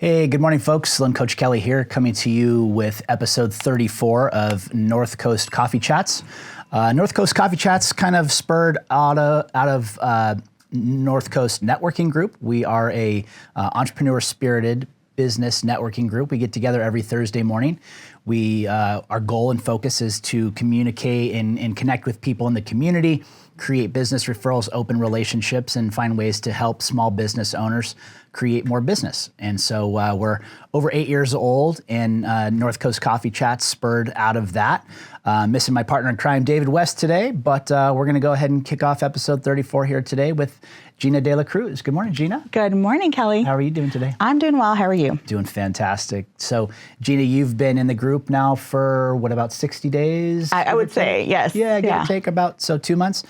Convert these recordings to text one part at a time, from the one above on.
Hey, good morning, folks. Lynn Coach Kelly here, coming to you with episode 34 of North Coast Coffee Chats. North Coast Coffee Chats kind of spurred out of North Coast Networking Group. We are a entrepreneur-spirited business networking group. We get together every Thursday morning. Our goal and focus is to communicate and connect with people in the community, create business referrals, open relationships, and find ways to help small business owners create more business. And so we're over 8 years old, and North Coast Coffee Chats spurred out of that. Missing my partner in crime, David West, today, but we're going to go ahead and kick off episode 34 here today with Gina Delacruz. Good morning, Gina. Good morning, Kelly. How are you doing today? I'm doing well. How are you? Doing fantastic. So, Gina, you've been in the group now for, what, about 60 days? I would say, yes. Yeah, give or take about 2 months.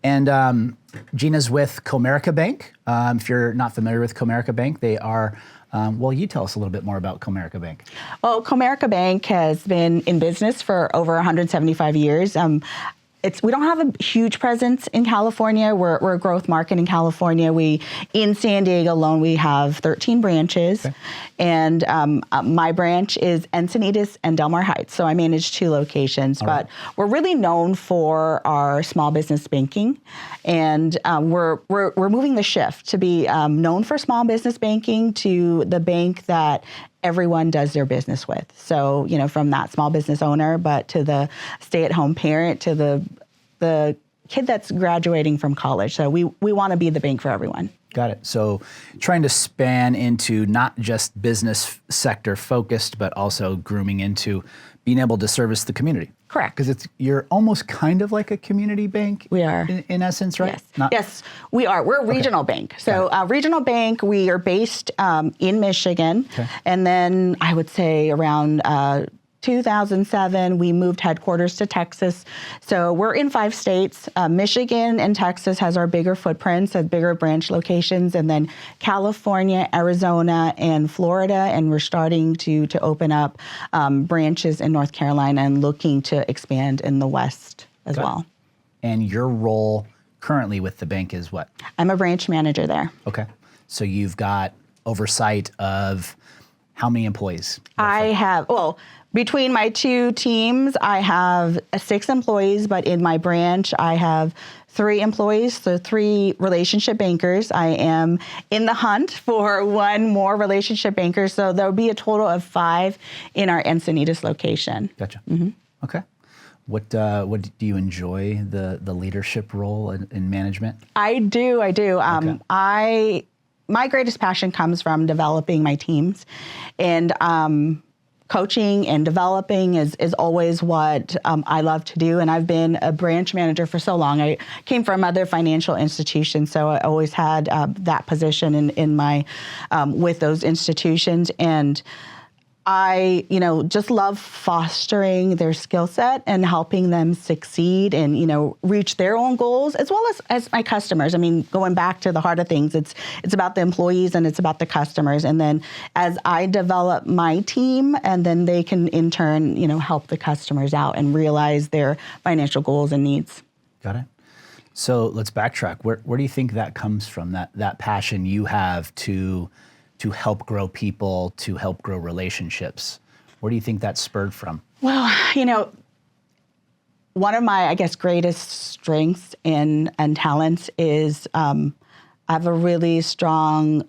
And Gina's with Comerica Bank. If you're not familiar with Comerica Bank, they are, well, you tell us a little bit more about Comerica Bank. Well, Comerica Bank has been in business for over 175 years. We don't have a huge presence in California. We're a growth market in California. In San Diego alone, we have 13 branches. Okay. And my branch is Encinitas and Del Mar Heights. So I manage 2 locations. All but right. We're really known for our small business banking. And we're moving the shift to be known for small business banking to the bank that everyone does their business with. So, from that small business owner, but to the stay-at-home parent, to the kid that's graduating from college. So we want to be the bank for everyone. Got it. So trying to span into not just business sector focused, but also grooming into being able to service the community. Correct. Because you're almost kind of like a community bank. We are. In essence, right? Yes. Yes, we are. We're a regional bank. So regional bank, we are based in Michigan. Okay. And then I would say around 2007, we moved headquarters to Texas. So we're in 5 states. Michigan and Texas has our bigger footprints, bigger branch locations, and then California, Arizona, and Florida. And we're starting to open up branches in North Carolina and looking to expand in the West as well. And your role currently with the bank is what? I'm a branch manager there. Okay. So you've got oversight of how many employees? I have, between my 2 teams, I have 6 employees, but in my branch, I have 3 employees, so 3 relationship bankers. I am in the hunt for 1 more relationship banker, so there'll be a total of 5 in our Encinitas location. Gotcha. Mm-hmm. Okay. What do you enjoy the leadership role in management? I do. Okay. My greatest passion comes from developing my teams, and coaching and developing is always what I love to do. And I've been a branch manager for so long. I came from other financial institutions, so I always had that position in my with those institutions. And I, just love fostering their skill set and helping them succeed and, reach their own goals as well as my customers. I mean, going back to the heart of things, it's about the employees and it's about the customers. And then as I develop my team, and then they can in turn, help the customers out and realize their financial goals and needs. Got it. So let's backtrack. Where do you think that comes from, that passion you have to help grow people, to help grow relationships? Where do you think that spurred from? Well, one of my, greatest strengths and talents is I have a really strong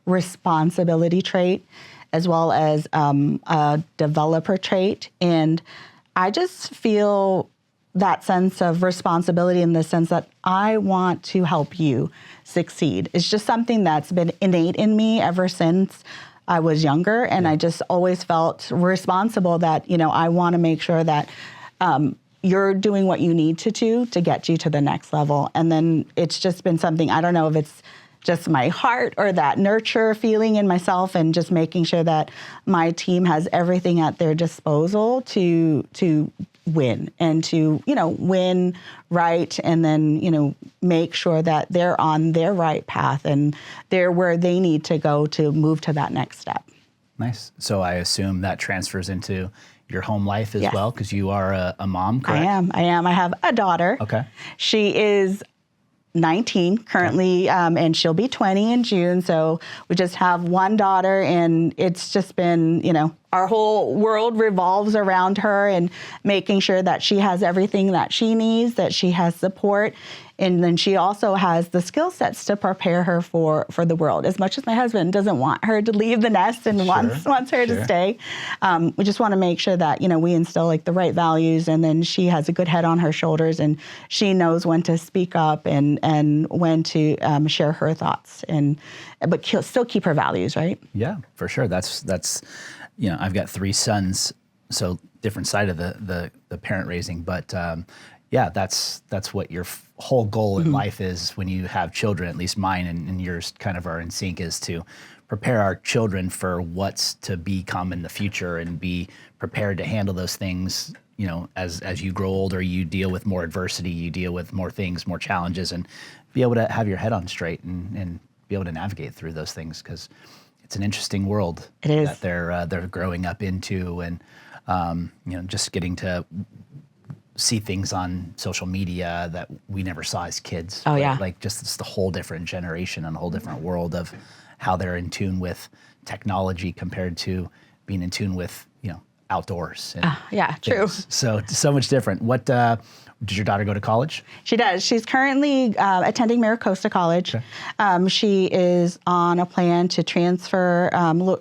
responsibility trait as well as a developer trait. And I just feel that sense of responsibility in the sense that I want to help you succeed. It's just something that's been innate in me ever since I was younger. And I just always felt responsible that, I want to make sure that you're doing what you need to do to get you to the next level. And then it's just been something, I don't know if it's just my heart or that nurture feeling in myself, and just making sure that my team has everything at their disposal to win and to, win right, and then, make sure that they're on their right path and they're where they need to go to move to that next step. Nice. So I assume that transfers into your home life as well, because you are a mom, correct? I am. I have a daughter. Okay. She is 19 currently, and she'll be 20 in June. So we just have one daughter, and it's just been, our whole world revolves around her and making sure that she has everything that she needs, that she has support. And then she also has the skill sets to prepare her for the world. As much as my husband doesn't want her to leave the nest and wants her to stay, we just want to make sure that, we instill like the right values, and then she has a good head on her shoulders, and she knows when to speak up and when to share her thoughts, but still keep her values, right? Yeah, for sure. That's I've got 3 sons, so different side of the parent raising, but yeah, that's what your whole goal in life is when you have children, at least mine and yours kind of are in sync, is to prepare our children for what's to become in the future and be prepared to handle those things, as you grow older, you deal with more adversity, you deal with more things, more challenges, and be able to have your head on straight and be able to navigate through those things, because it's an interesting world that they're growing up into, and just getting to see things on social media that we never saw as kids. Oh, yeah. Like just it's the whole different generation and a whole different world of how they're in tune with technology compared to being in tune with, outdoors. And yeah, true. So much different. What, did your daughter go to college? She does. She's currently attending Maricosta College. Okay. She is on a plan to transfer.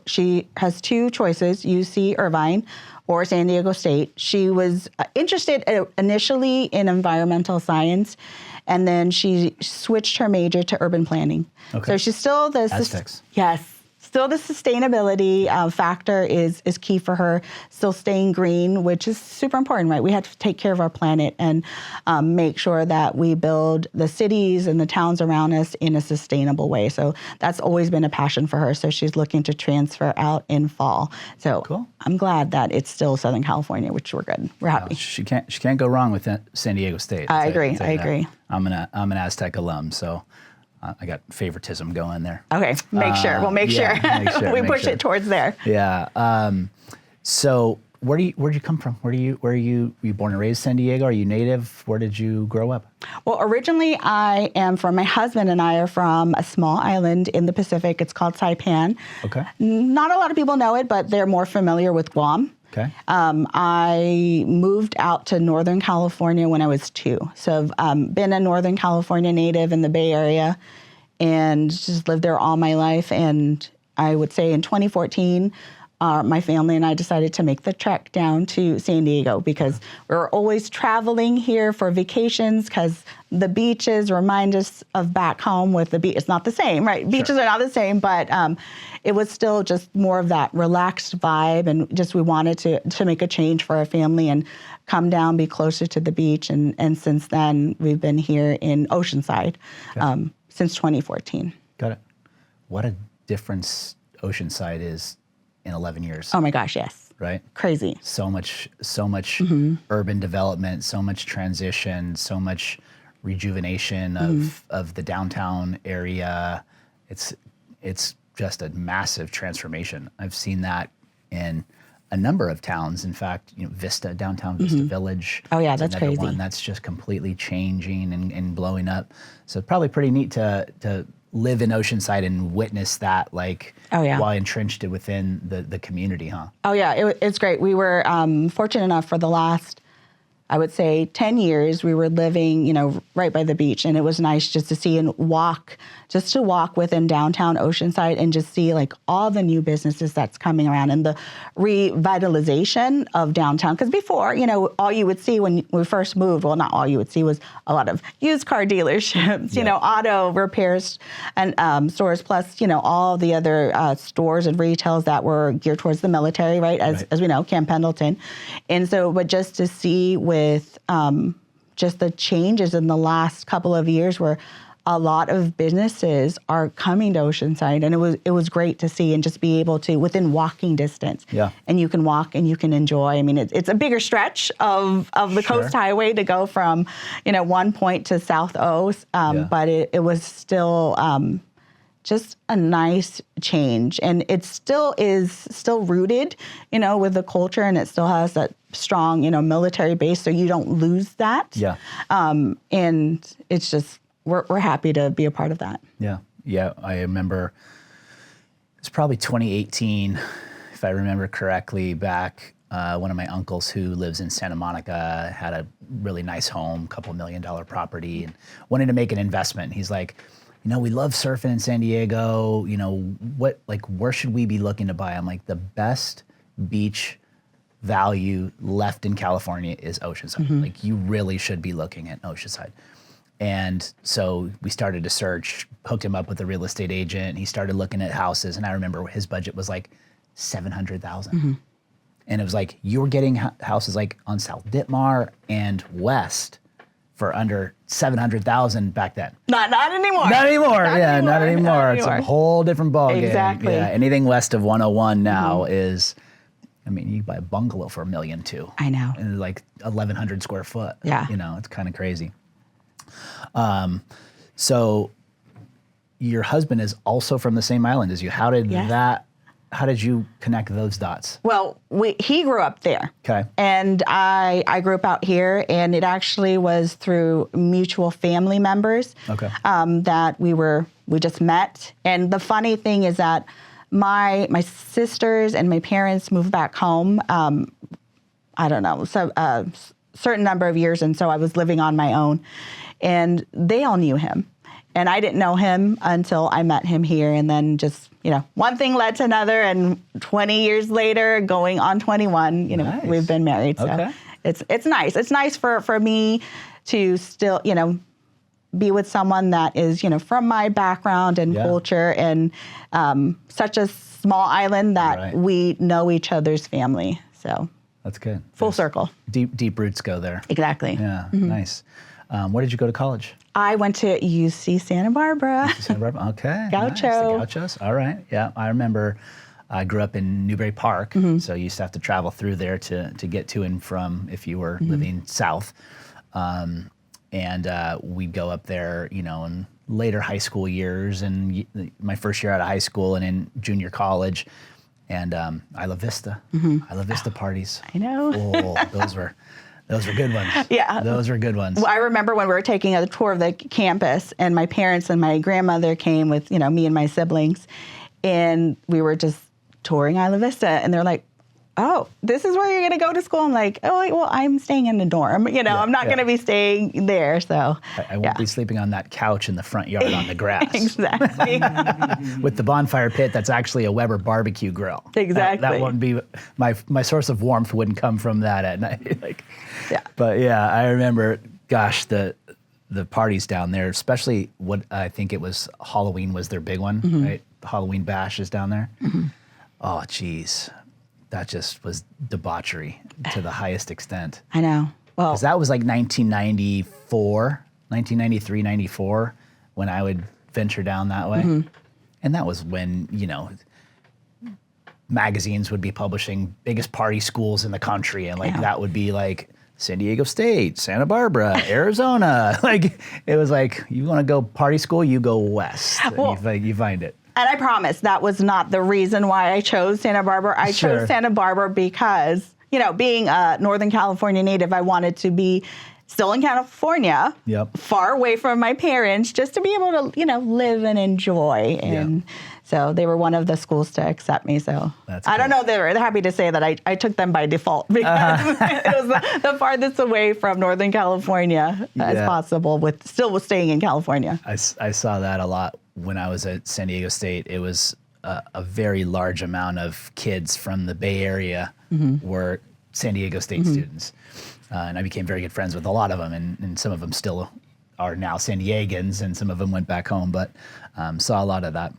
She has 2 choices, UC Irvine or San Diego State. She was interested initially in environmental science, and then she switched her major to urban planning. Okay. So she's still Aztecs. Yes. Still, the sustainability factor is key for her. Still staying green, which is super important, right? We have to take care of our planet and make sure that we build the cities and the towns around us in a sustainable way. So that's always been a passion for her. So she's looking to transfer out in fall. So cool. I'm glad that it's still Southern California, which we're good. We're happy. She can't go wrong with San Diego State. I agree. I'm an Aztec alum, so. I got favoritism going there. Okay, make sure. We'll make sure. We push it towards there. Yeah. So where'd you come from? Were you born and raised San Diego? Are you native? Where did you grow up? Well, originally I am from, my husband and I are from a small island in the Pacific. It's called Saipan. Okay. Not a lot of people know it, but they're more familiar with Guam. Okay. I moved out to Northern California when I was 2. So I've been a Northern California native in the Bay Area and just lived there all my life. And I would say in 2014, my family and I decided to make the trek down to San Diego because we were always traveling here for vacations because the beaches remind us of back home with the beach. It's not the same, right? Sure. Beaches are not the same, but it was still just more of that relaxed vibe, and just we wanted to make a change for our family and come down, be closer to the beach. And since then, we've been here in Oceanside since 2014. Got it. What a difference Oceanside is in 11 years. Oh my gosh, yes. Right? Crazy. So much urban development, so much transition, so much rejuvenation of the downtown area. It's just a massive transformation. I've seen that in a number of towns. In fact, Vista, downtown Vista Village. Oh yeah, that's crazy. One that's just completely changing and blowing up. So it's probably pretty neat to live in Oceanside and witness that, while entrenched within the community, huh? Oh yeah, it's great. We were fortunate enough for the last, I would say, 10 years, we were living, right by the beach, and it was nice just to see and walk within downtown Oceanside and just see all the new businesses that's coming around and the revitalization of downtown. Because before, all you would see when we first moved, well, not all you would see was a lot of used car dealerships, auto repairs and stores, plus, all the other stores and retails that were geared towards the military, right? As we know, Camp Pendleton. And so, but just to see with just the changes in the last couple of years where a lot of businesses are coming to Oceanside, and it was great to see and just be able to, within walking distance. Yeah. And you can walk and you can enjoy. I mean, it's a bigger stretch of the Coast Highway to go from, one point to South O, but it was still just a nice change. And it still is rooted, with the culture, and it still has that strong, military base, so you don't lose that. Yeah. And it's just we're happy to be a part of that. Yeah. Yeah. I remember it's probably 2018, if I remember correctly, back one of my uncles who lives in Santa Monica had a really nice home, $2 million property, and wanted to make an investment. He's like, we love surfing in San Diego. Where should we be looking to buy? I'm like, the best beach value left in California is Oceanside. Mm-hmm. Like, you really should be looking at Oceanside. And so we started to search, hooked him up with a real estate agent. He started looking at houses, and I remember his budget was like $700,000. Mm-hmm. And it was like, you were getting houses like on South Ditmar and West for under $700,000 back then. Not anymore. Not anymore. It's a whole different ballgame. Exactly. Yeah, anything west of 101 now is, you can buy a bungalow for $1 million too. I know. And like 1,100 square foot. Yeah. It's kind of crazy. So your husband is also from the same island as you. How did you connect those dots? Well, he grew up there. Okay. And I grew up out here, and it actually was through mutual family members. Okay. That we just met. And the funny thing is that my sisters and my parents moved back home, I don't know, so certain number of years, and so I was living on my own. And they all knew him. And I didn't know him until I met him here. And then just, one thing led to another. And 20 years later, going on 21, Nice. We've been married. So Okay. it's nice. It's nice for me to still, be with someone that is, from my background and culture, and such a small island that we know each other's family. So that's good. Full circle. Deep roots go there. Exactly. Yeah, nice. Where did you go to college? I went to UC Santa Barbara. Santa Barbara. Okay. Gaucho. Nice. The Gauchos. All right. Yeah, I remember. I grew up in Newbury Park, so you used to have to travel through there to get to and from if you were living south. And we'd go up there, in later high school years, and my first year out of high school and in junior college, and Isla Vista. Isla Vista parties. I know. Oh, those were good ones. Yeah. Those were good ones. Well, I remember when we were taking a tour of the campus, and my parents and my grandmother came with, me and my siblings, and we were just touring Isla Vista, and they're like, oh, this is where you're going to go to school? I'm like, oh, well, I'm staying in the dorm. I'm not going to be staying there. So I won't be sleeping on that couch in the front yard on the grass. Exactly. With the bonfire pit, that's actually a Weber barbecue grill. Exactly. That wouldn't be, my source of warmth wouldn't come from that at night. But yeah, I remember, gosh, the parties down there, especially what I think it was Halloween was their big one, right? The Halloween bash is down there. Oh, geez. That just was debauchery to the highest extent. I know. Well, 'cause that was like 1993, 94, when I would venture down that way. And that was when, magazines would be publishing biggest party schools in the country. And that would be like San Diego State, Santa Barbara, Arizona. It was like, you want to go party school, you go west. Well, and you find it. And I promise that was not the reason why I chose Santa Barbara. I chose Santa Barbara because, being a Northern California native, I wanted to be still in California, far away from my parents, just to be able to, live and enjoy. And so they were one of the schools to accept me. So I don't know, they were happy to say that I took them by default because it was the farthest away from Northern California as possible, with staying in California. I saw that a lot when I was at San Diego State. It was a very large amount of kids from the Bay Area were San Diego State students. And I became very good friends with a lot of them, and some of them still are now San Diegans, and some of them went back home, but saw a lot of that.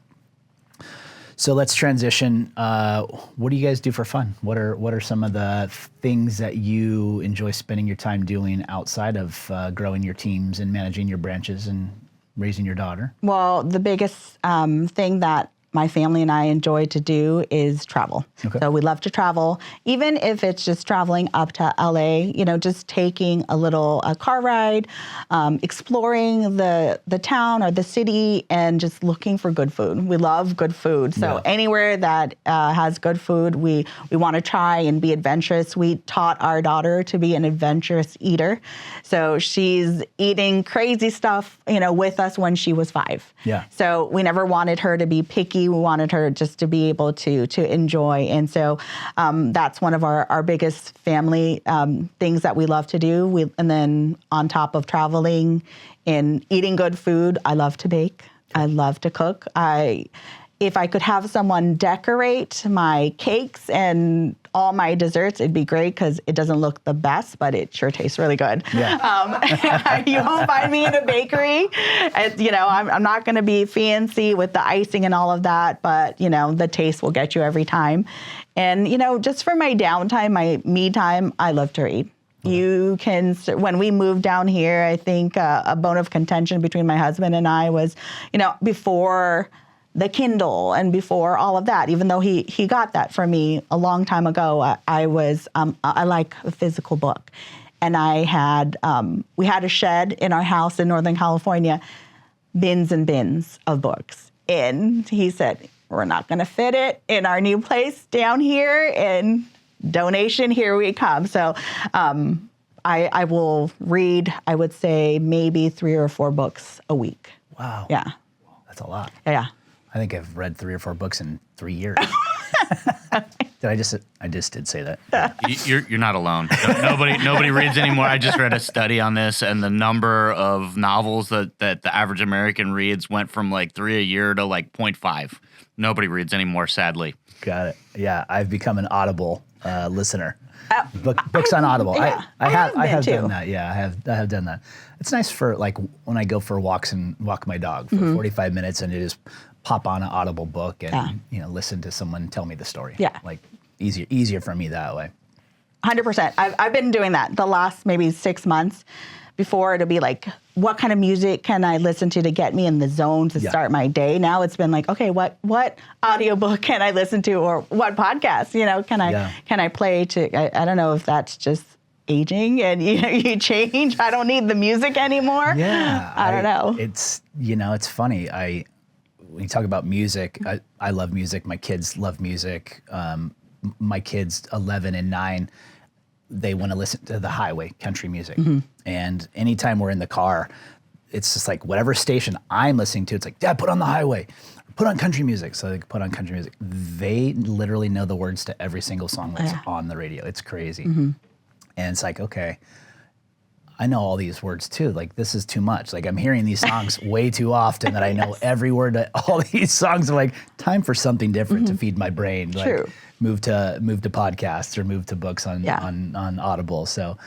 So let's transition. What do you guys do for fun? What are some of the things that you enjoy spending your time doing outside of growing your teams and managing your branches and raising your daughter? Well, the biggest thing that my family and I enjoy to do is travel. Okay. So we love to travel, even if it's just traveling up to LA, just taking a car ride, exploring the town or the city and just looking for good food. We love good food. So anywhere that has good food, we want to try and be adventurous. We taught our daughter to be an adventurous eater. So she's eating crazy stuff, with us when she was 5. Yeah. So we never wanted her to be picky. We wanted her just to be able to enjoy. And so that's one of our biggest family things that we love to do. And then on top of traveling and eating good food, I love to bake. I love to cook. If I could have someone decorate my cakes and all my desserts, it'd be great because it doesn't look the best, but it sure tastes really good. Yeah. You won't find me in a bakery. I'm not going to be fancy with the icing and all of that, but, the taste will get you every time. And, just for my downtime, my me time, I love to read. You can, when we moved down here, I think a bone of contention between my husband and I was, before the Kindle and before all of that, even though he got that for me a long time ago, I like a physical book. And we had a shed in our house in Northern California, bins and bins of books. And he said, we're not going to fit it in our new place down here, and donation, here we come. So I will read, I would say, maybe 3 or 4 books a week. Wow. Yeah. That's a lot. Yeah. I think I've read 3 or 4 books in 3 years. I just did say that. You're not alone. Nobody reads anymore. I just read a study on this, and the number of novels that the average American reads went from like 3 a year to like 0.5. Nobody reads anymore, sadly. Got it. Yeah, I've become an Audible listener. Books on Audible. Yeah, I have too. done that. Yeah, I have done that. It's nice for like when I go for walks and walk my dog for 45 minutes, and it is pop on an Audible book and listen to someone tell me the story. Yeah. Like easier for me that way. 100%. I've been doing that the last maybe 6 months. Before, it'll be like, what kind of music can I listen to get me in the zone to start my day? Now it's been like, okay, what audiobook can I listen to, or what podcast, can I play to? I don't know if that's just aging and you change. I don't need the music anymore. Yeah. I don't know. It's it's funny. When you talk about music, I love music. My kids love music. My kids, 11 and 9, they want to listen to the highway country music. And anytime we're in the car, it's just like whatever station I'm listening to, it's like, Dad, put on the highway, put on country music. So they put on country music. They literally know the words to every single song that's on the radio. It's crazy. And it's like, okay, I know all these words too. Like, this is too much. Like, I'm hearing these songs way too often that I know every word to all these songs. Are like, time for something different to feed my brain. Like, True. Move to podcasts or move to books on Audible. So,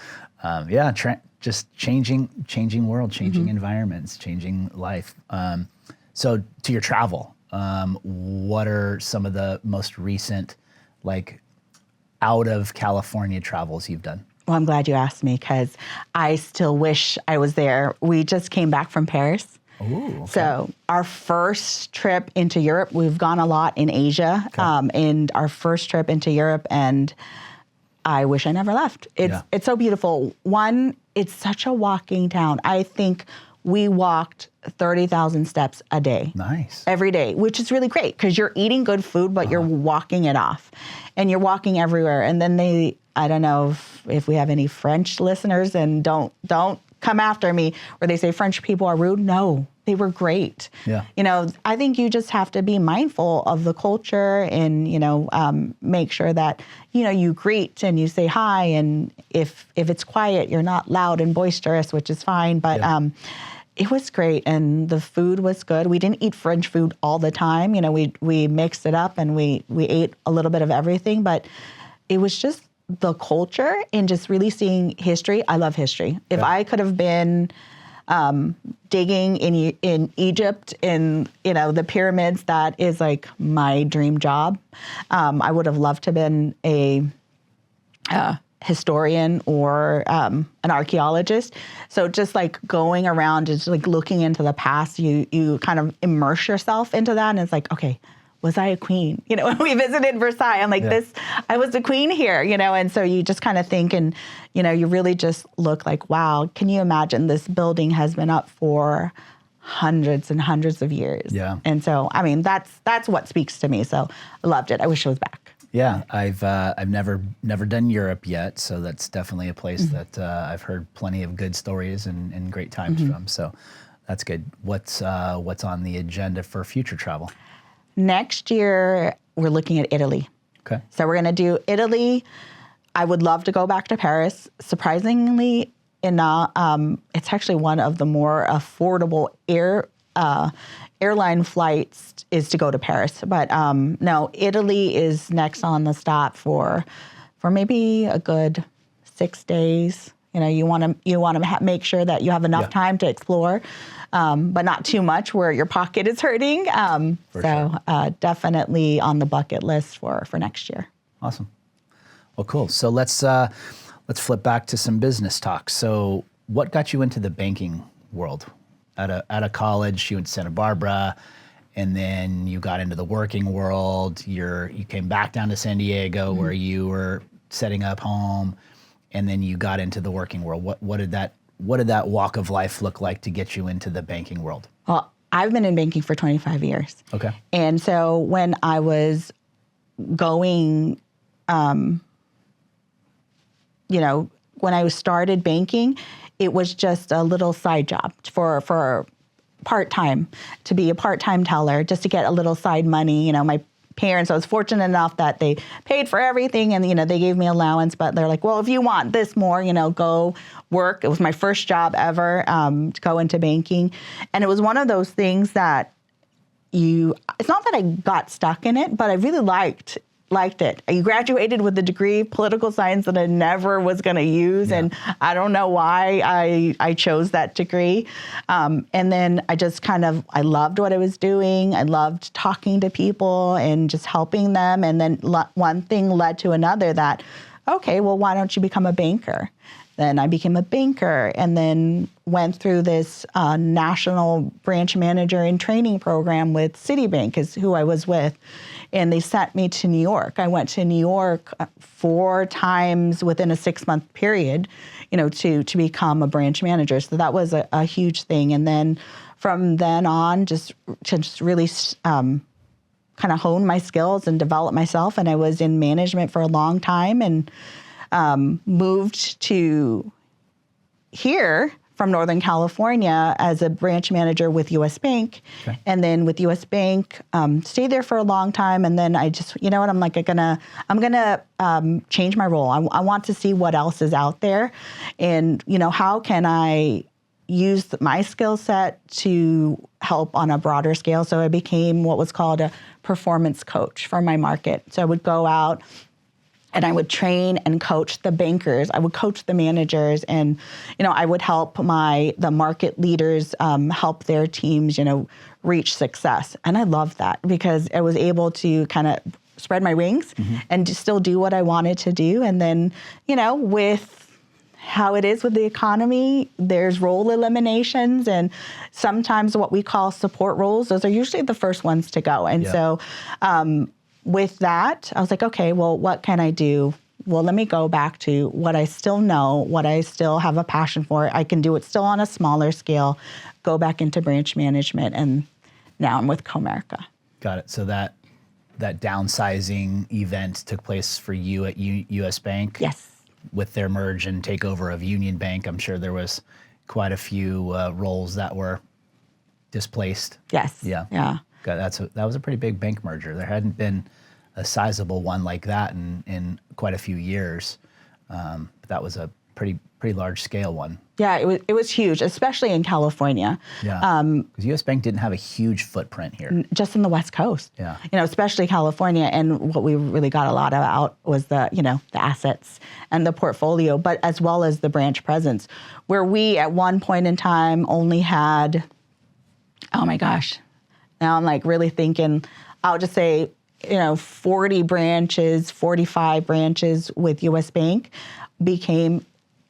just changing world, changing environments, changing life. So to your travel, what are some of the most recent, like, out of California travels you've done? Well, I'm glad you asked me because I still wish I was there. We just came back from Paris. Ooh, okay. So our first trip into Europe, we've gone a lot in Asia, and our first trip into Europe, and I wish I never left. It's so beautiful. One, it's such a walking town. I think we walked 30,000 steps a day. Nice. Every day, which is really great because you're eating good food, but you're walking it off. And you're walking everywhere. And then I don't know if we have any French listeners, and don't come after me where they say French people are rude. No, they were great. Yeah. I think you just have to be mindful of the culture and, make sure that, you greet and you say hi. And if it's quiet, you're not loud and boisterous, which is fine. But it was great. And the food was good. We didn't eat French food all the time. We mixed it up and we ate a little bit of everything. But it was just the culture and just really seeing history. I love history. If I could have been digging in Egypt in the pyramids, that is like my dream job. I would have loved to have been a historian or an archaeologist. So just like going around, just like looking into the past, you kind of immerse yourself into that, and it's like, okay, was I a queen? You know, when we visited Versailles, I'm like, I was the queen here, you know? And so you just kind of think, and, you know, you really just look like, wow, can you imagine this building has been up for hundreds and hundreds of years? Yeah. And so, I mean, that's what speaks to me. So I loved it. I wish it was back. Yeah, I've never done Europe yet, so that's definitely a place that I've heard plenty of good stories and great times from. So that's good. What's on the agenda for future travel? Next year, we're looking at Italy. Okay. So we're going to do Italy. I would love to go back to Paris. Surprisingly enough, it's actually one of the more affordable airline flights is to go to Paris. But no, Italy is next on the stop for maybe a good 6 days. You know, you want to make sure that you have enough time to explore, but not too much where your pocket is hurting. Definitely on the bucket list for next year. Awesome. Well, cool. So let's flip back to some business talk. So what got you into the banking world? Out of college, you went to Santa Barbara, and then you got into the working world. You came back down to San Diego where you were setting up home, and then you got into the working world. What did that walk of life look like to get you into the banking world? Well, I've been in banking for 25 years. Okay. And so when I was going, when I started banking, it was just a little side job for part-time, to be a part-time teller, just to get a little side money. You know, my parents, I was fortunate enough that they paid for everything and, you know, they gave me allowance, but they're like, well, if you want this more, you know, go work. It was my first job ever to go into banking. And it was one of those things that it's not that I got stuck in it, but I really liked it. I graduated with a degree, political science, that I never was going to use. Yeah. And I don't know why I chose that degree. And then I loved what I was doing. I loved talking to people and just helping them. And then one thing led to another that, okay, well, why don't you become a banker? Then I became a banker and then went through this national branch manager and training program with Citibank, is who I was with. And they sent me to New York. I went to New York 4 times within a 6-month period, you know, to become a branch manager. So that was a huge thing. And then from then on, just really kind of hone my skills and develop myself. And I was in management for a long time and moved to here from Northern California as a branch manager with U.S. Bank. Okay. And then with U.S. Bank, stayed there for a long time. And then I just, you know what, I'm like, I'm gonna change my role. I want to see what else is out there. And, you know, how can I use my skill set to help on a broader scale? So I became what was called a performance coach for my market. So I would go out and I would train and coach the bankers. I would coach the managers, and you know, I would help the market leaders help their teams, you know, reach success. And I loved that because I was able to kind of spread my wings and just still do what I wanted to do. And then, you know, with how it is with the economy, there's role eliminations, and sometimes what we call support roles, those are usually the first ones to go. And so with that, I was like, okay, well, what can I do? Well, let me go back to what I still know, what I still have a passion for. I can do it still on a smaller scale, go back into branch management, and now I'm with Comerica. Got it. So that downsizing event took place for you at U.S. Bank? Yes. With their merge and takeover of Union Bank, I'm sure there was quite a few roles that were displaced. Yes. Yeah. Yeah. That was a pretty big bank merger. There hadn't been a sizable one like that in quite a few years. But that was a pretty large scale one. Yeah, it was huge, especially in California. Yeah, because U.S. Bank didn't have a huge footprint here. Just in the West Coast. Yeah, you know, especially California. And what we really got a lot out was the assets and the portfolio, but as well as the branch presence, where we at one point in time only had, oh my gosh. Now I'm like really thinking, I'll just say, 40 branches, 45 branches with U.S. Bank became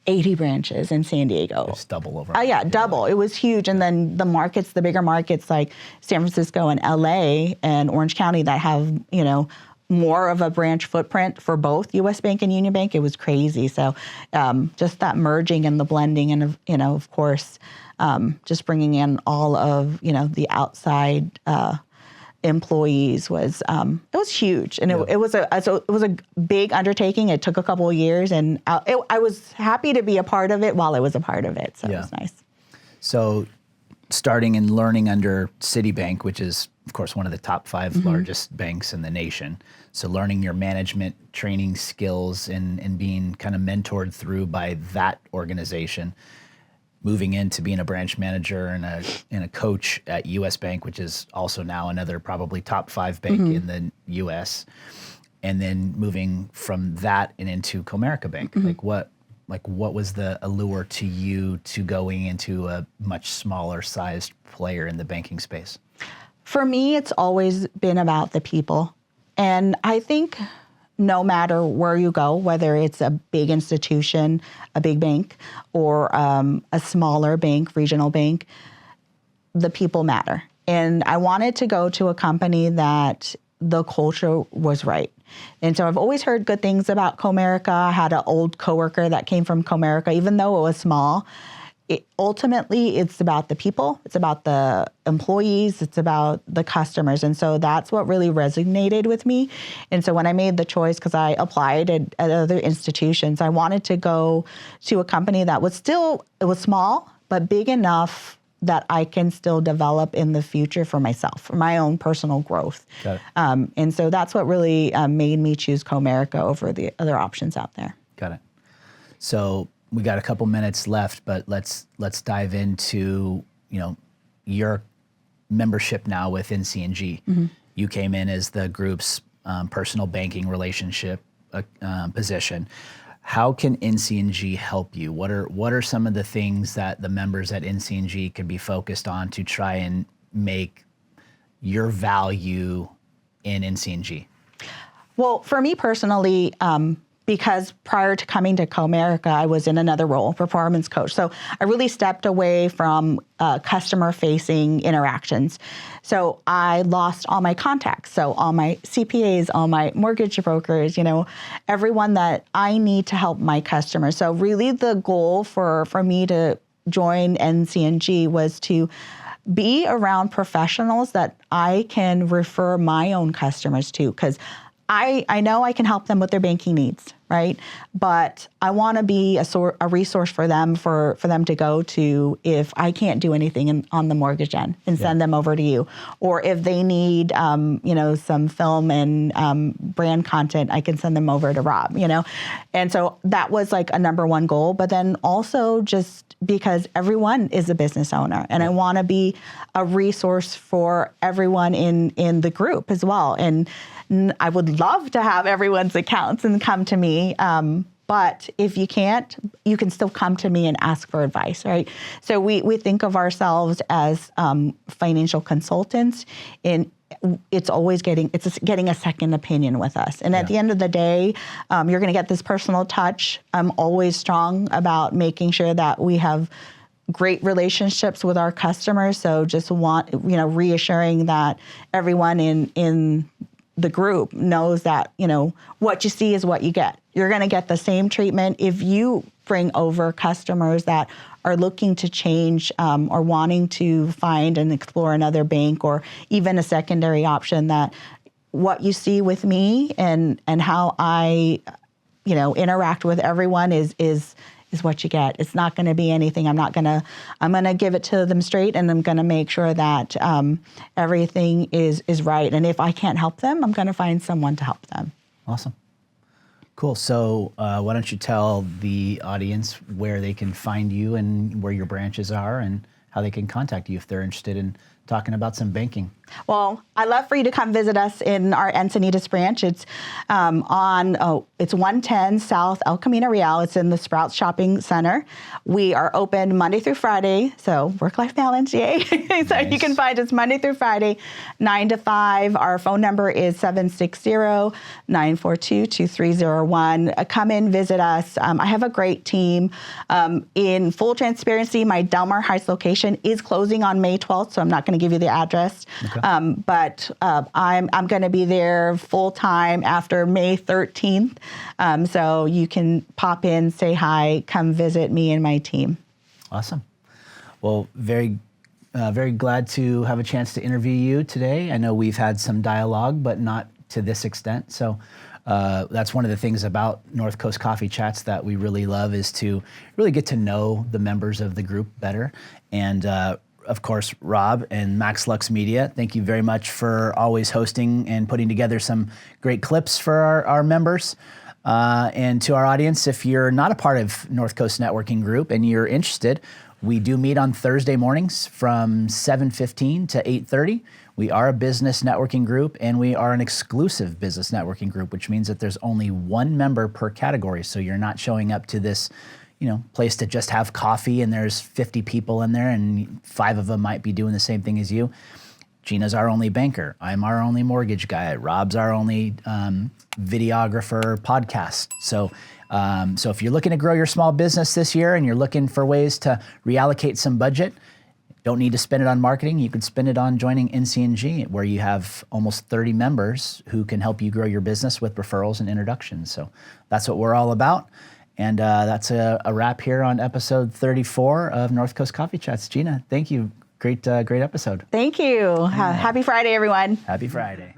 80 branches in San Diego. It's double over. Yeah, double. It was huge. And then the markets, the bigger markets like San Francisco and LA and Orange County that have, more of a branch footprint for both U.S. Bank and Union Bank, it was crazy. So just that merging and the blending and, of course, just bringing in all of, the outside employees was it was huge, and it was a big undertaking. It took a couple of years, and I was happy to be a part of it while I was a part of it. So it was nice. So, starting and learning under Citibank, which is of course one of the top 5 largest banks in the nation. So, learning your management training skills and being kind of mentored through by that organization. Moving into being a branch manager and a coach at U.S. Bank, which is also now another probably top 5 bank in the U.S., and then moving from that and into Comerica Bank. What was the allure to you to going into a much smaller sized player in the banking space? For me, it's always been about the people, and I think no matter where you go, whether it's a big institution, a big bank, or a smaller bank, regional bank, the people matter. And I wanted to go to a company that the culture was right. And so I've always heard good things about Comerica. I had an old coworker that came from Comerica, even though it was small. Ultimately, it's about the people, it's about the employees, it's about the customers. And so that's what really resonated with me. And so when I made the choice, because I applied at other institutions, I wanted to go to a company that was it was small, but big enough that I can still develop in the future for myself, for my own personal growth. Got it. And so that's what really made me choose Comerica over the other options out there. Got it. So we got a couple minutes left, but let's dive into your membership now with NCNG. You came in as the group's personal banking relationship position. How can NCNG help you? What are some of the things that the members at NCNG could be focused on to try and make your value in NCNG? Well, for me personally, because prior to coming to Comerica, I was in another role, performance coach. So I really stepped away from customer-facing interactions. So I lost all my contacts. So all my CPAs, all my mortgage brokers, everyone that I need to help my customers. So really the goal for me to join NCNG was to be around professionals that I can refer my own customers to, because I know I can help them with their banking needs, right? But I want to be a resource for them, for them to go to if I can't do anything on the mortgage end, and send them over to you. Or if they need, some film and brand content, I can send them over to Rob, And so that was like a number one goal. But then also just because everyone is a business owner, and I want to be a resource for everyone in the group as well. And I would love to have everyone's accounts and come to me. But if you can't, you can still come to me and ask for advice, right? So we think of ourselves as financial consultants, and it's always getting a second opinion with us. And at the end of the day, you're going to get this personal touch. I'm always strong about making sure that we have great relationships with our customers. So just reassuring that everyone in the group knows that, what you see is what you get. You're going to get the same treatment if you bring over customers that are looking to change or wanting to find and explore another bank or even a secondary option, that what you see with me and how I, interact with everyone is what you get. It's not going to be anything. I'm going to give it to them straight, and I'm going to make sure that everything is right. And if I can't help them, I'm going to find someone to help them. Awesome. Cool. So why don't you tell the audience where they can find you and where your branches are and how they can contact you if they're interested in talking about some banking. Well, I'd love for you to come visit us in our Encinitas branch. It's it's 110 South El Camino Real. It's in the Sprouts Shopping Center. We are open Monday through Friday, so work-life balance, yay. So Nice. You can find us Monday through Friday, 9 to 5. Our phone number is 760-942-2301. Come in, visit us. I have a great team. In full transparency, my Delmar Heights location is closing on May 12th, so I'm not going to give you the address. Okay. But I'm going to be there full time after May 13th. So you can pop in, say hi, come visit me and my team. Awesome. Well, very glad to have a chance to interview you today. I know we've had some dialogue, but not to this extent. So that's one of the things about North Coast Coffee Chats that we really love, is to really get to know the members of the group better. And of course, Rob and Max Lux Media, thank you very much for always hosting and putting together some great clips for our members. And to our audience, if you're not a part of North Coast Networking Group and you're interested, we do meet on Thursday mornings from 7:15 to 8:30. We are a business networking group, and we are an exclusive business networking group, which means that there's only one member per category. So you're not showing up to this place to just have coffee and there's 50 people in there and 5 of them might be doing the same thing as you. Gina's our only banker. I'm our only mortgage guy. Rob's our only videographer podcast. So if you're looking to grow your small business this year and you're looking for ways to reallocate some budget, don't need to spend it on marketing. You could spend it on joining NCNG, where you have almost 30 members who can help you grow your business with referrals and introductions. So that's what we're all about. And that's a wrap here on episode 34 of North Coast Coffee Chats. Gina, thank you. Great episode. Thank you. Happy Friday, everyone. Happy Friday.